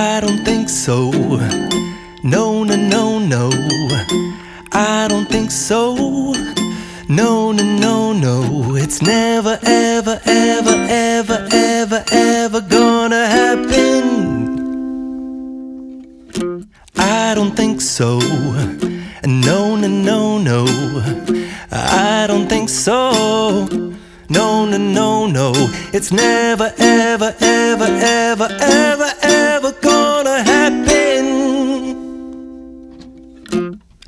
I don't think so. No, no, no, no. I don't think so. No, no, no, no. It's never, ever, ever, ever, ever, ever gonna happen. I don't think so. No, no, no, no. I don't think so. No, no, no, no. It's never, ever, ever, ever, ever, ever gonna happen.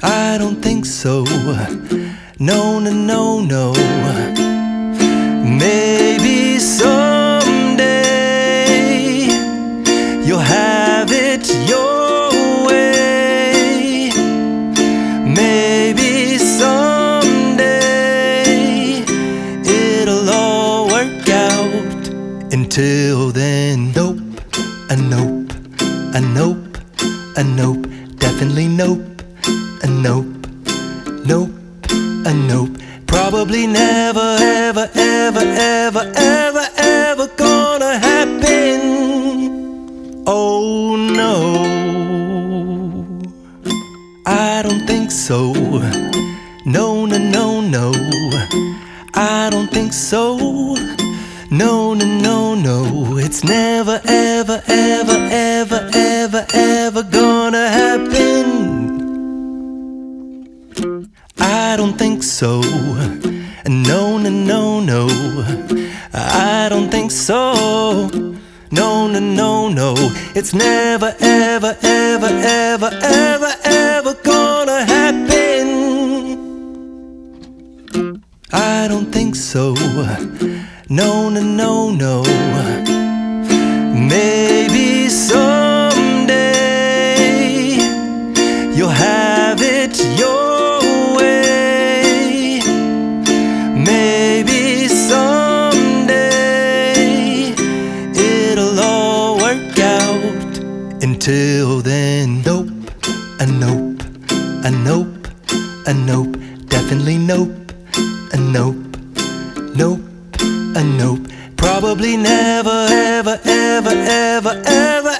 I don't think so. No, no, no, no. Maybe someday you'll have it your way. Maybe someday it'll all work out. Until then, nope, a nope, a nope, a nope, definitely nope, a nope, nope, a nope. Probably never, ever, ever, ever, ever, ever gonna happen. Oh no, I don't think so. No, no, no, no. I don't think so. No, no, no, no. It's never, ever, ever, ever, ever, ever gonna happen. I don't think so. No, no, no, no. I don't think so. No, no, no, no. It's never, ever, ever, ever, ever, ever gonna happen. I don't think so. No, no, no, no. Maybe someday you'll have it your way. Maybe someday it'll all work out. Until then, nope, a nope, a nope, a nope, definitely nope, a nope, nope, a nope. Probably never, ever, ever, ever, ever,